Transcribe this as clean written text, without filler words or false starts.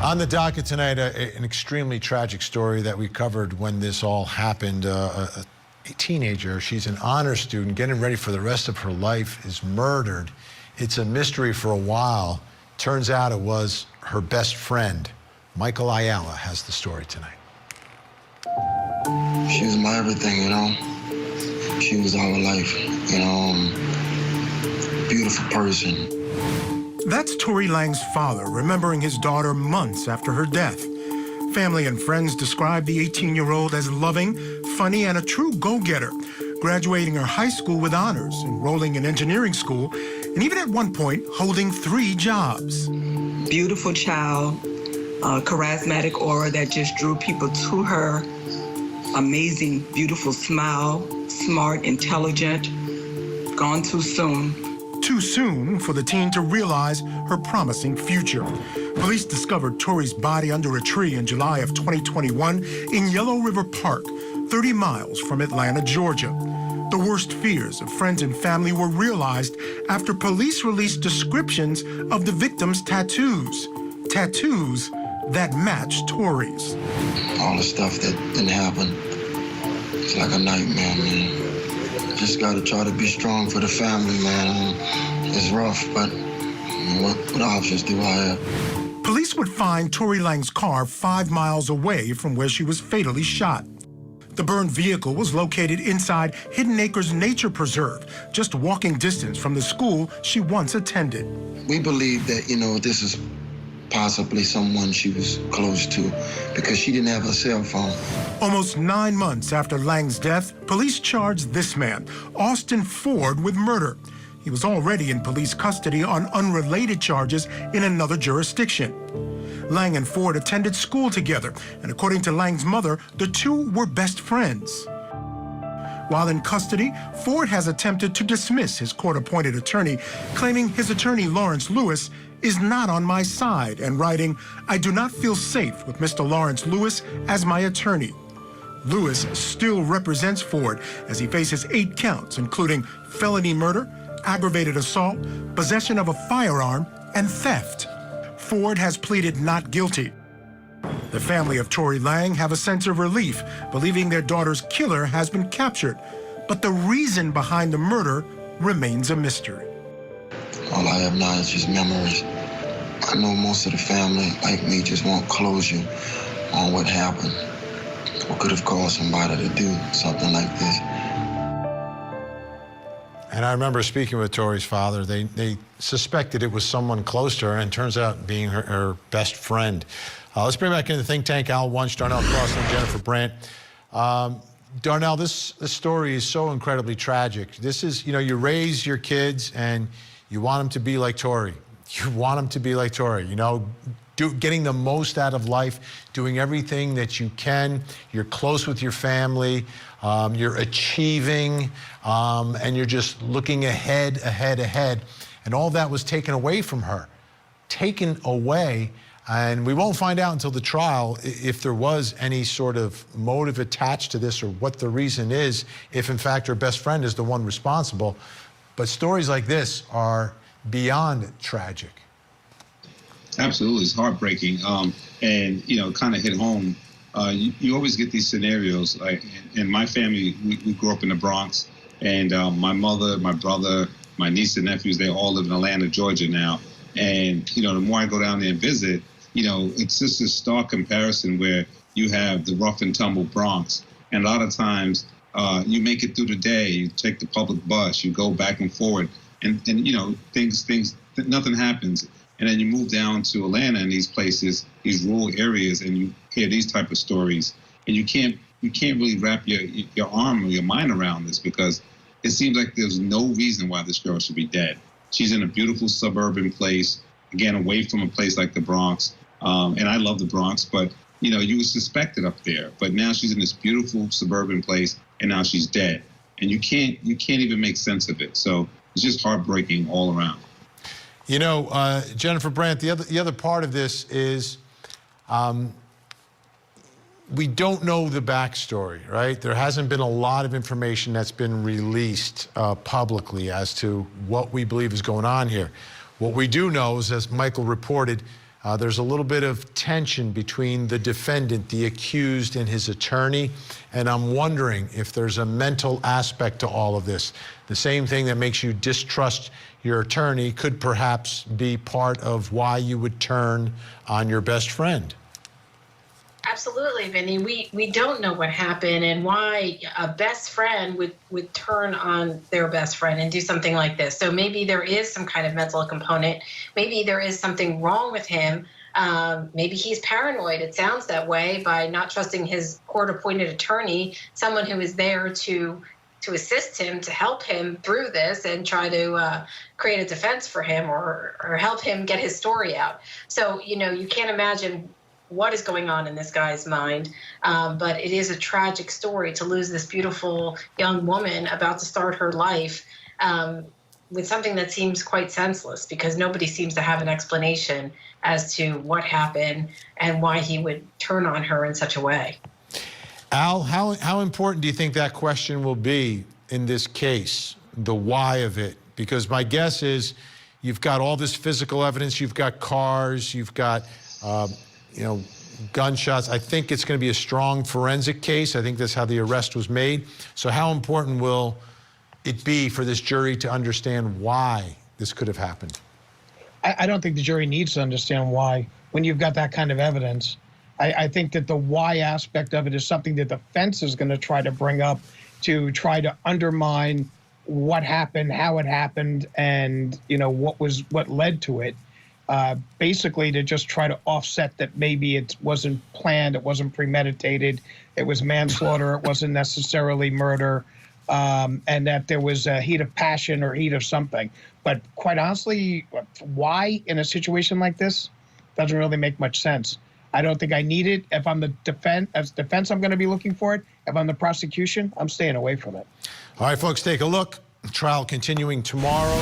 On the docket tonight, an extremely tragic story that we covered when this all happened. A teenager, she's an honors student, getting ready for the rest of her life, is murdered. It's a mystery for a while. Turns out it was her best friend. Michael Ayala has the story tonight. She was my everything, you know. She was our life, you know. Beautiful person. That's Tori Lang's father, remembering his daughter months after her death. Family and friends describe the 18-year-old as loving, funny, and a true go-getter, graduating her high school with honors, enrolling in engineering school, and even at one point, holding 3 jobs. Beautiful child, charismatic aura that just drew people to her. Amazing, beautiful smile, smart, intelligent, gone too soon. Too soon for the teen to realize her promising future. Police discovered Tori's body under a tree in July of 2021 in Yellow River Park, 30 miles from Atlanta, Georgia. The worst fears of friends and family were realized after police released descriptions of the victim's tattoos. Tattoos that matched Tori's. All the stuff that didn't happen, it's like a nightmare, man. Just gotta try to be strong for the family, man. It's rough, but what options do I have? Police would find Tori Lang's car 5 miles away from where she was fatally shot. The burned vehicle was located inside Hidden Acres Nature Preserve, just walking distance from the school she once attended. We believe that, you know, this is possibly someone she was close to because she didn't have a cell phone. Almost 9 months after Lang's death, police charged this man, Austin Ford, with murder. He was already in police custody on unrelated charges in another jurisdiction. Lang and Ford attended school together, and according to Lang's mother, the two were best friends. While in custody, Ford has attempted to dismiss his court-appointed attorney, claiming his attorney, Lawrence Lewis, is not on my side, and writing, "I do not feel safe with Mr. Lawrence Lewis as my attorney." Lewis still represents Ford as he faces 8 counts, including felony murder, aggravated assault, possession of a firearm, and theft. Ford has pleaded not guilty. The family of Tori Lang have a sense of relief, believing their daughter's killer has been captured, but the reason behind the murder remains a mystery. All I have now is just memories. I know most of the family, like me, just want closure on what happened. What could have caused somebody to do something like this. And I remember speaking with Tori's father. They suspected it was someone close to her, and it turns out being her best friend. Let's bring back in the think tank, Al Wunsch, Darnell, Crosland, Jennifer Brandt. Darnell, this story is so incredibly tragic. This is, you know, you raise your kids and you want them to be like Tori. You want them to be like Tori, you know, getting the most out of life, doing everything that you can. You're close with your family, you're achieving, and you're just looking ahead. And all that was taken away from her, taken away. And we won't find out until the trial if there was any sort of motive attached to this or what the reason is, if in fact her best friend is the one responsible. But stories like this are beyond tragic. Absolutely, it's heartbreaking, and you know, kind of hit home. You always get these scenarios. Like in my family, we grew up in the Bronx, and my mother, my brother, my niece and nephews, they all live in Atlanta, Georgia now. And you know, the more I go down there and visit, you know, it's just a stark comparison where you have the rough and tumble Bronx, and a lot of times you make it through the day, you take the public bus, you go back and forward, and you know, nothing happens. And then you move down to Atlanta and these places, these rural areas, and you hear these type of stories, and you can't really wrap your arm or your mind around this, because it seems like there's no reason why this girl should be dead. She's in a beautiful suburban place, again, away from a place like the Bronx. And I love the Bronx, but you know, you would suspect it up there. But now she's in this beautiful suburban place, and now she's dead, and you can't even make sense of it. So it's just heartbreaking all around. You know, Jennifer Brandt, the other part of this is we don't know the backstory, right? There hasn't been a lot of information that's been released publicly as to what we believe is going on here. What we do know is, as Michael reported, There's a little bit of tension between the defendant, the accused, and his attorney, and I'm wondering if there's a mental aspect to all of this. The same thing that makes you distrust your attorney could perhaps be part of why you would turn on your best friend. Absolutely, Vinny. We don't know what happened and why a best friend would turn on their best friend and do something like this. So maybe there is some kind of mental component. Maybe there is something wrong with him. Maybe he's paranoid. It sounds that way by not trusting his court-appointed attorney, someone who is there to assist him, to help him through this and try to create a defense for him or help him get his story out. So, you know, you can't imagine what is going on in this guy's mind, but it is a tragic story to lose this beautiful young woman about to start her life with something that seems quite senseless, because nobody seems to have an explanation as to what happened and why he would turn on her in such a way. Al, how important do you think that question will be in this case, the why of it? Because my guess is you've got all this physical evidence, you've got cars, you've got you know, gunshots. I think it's going to be a strong forensic case. I think that's how the arrest was made. So how important will it be for this jury to understand why this could have happened? I don't think the jury needs to understand why when you've got that kind of evidence. I think that the why aspect of it is something that the defense is going to try to bring up to try to undermine what happened, how it happened, and, you know, what led to it. Basically to just try to offset that maybe it wasn't planned, it wasn't premeditated, it was manslaughter, it wasn't necessarily murder, and that there was a heat of passion or heat of something. But quite honestly, why in a situation like this doesn't really make much sense. I don't think I need it. If I'm the defense, I'm going to be looking for it. If I'm the prosecution, I'm staying away from it. All right, folks, take a look. The trial continuing tomorrow.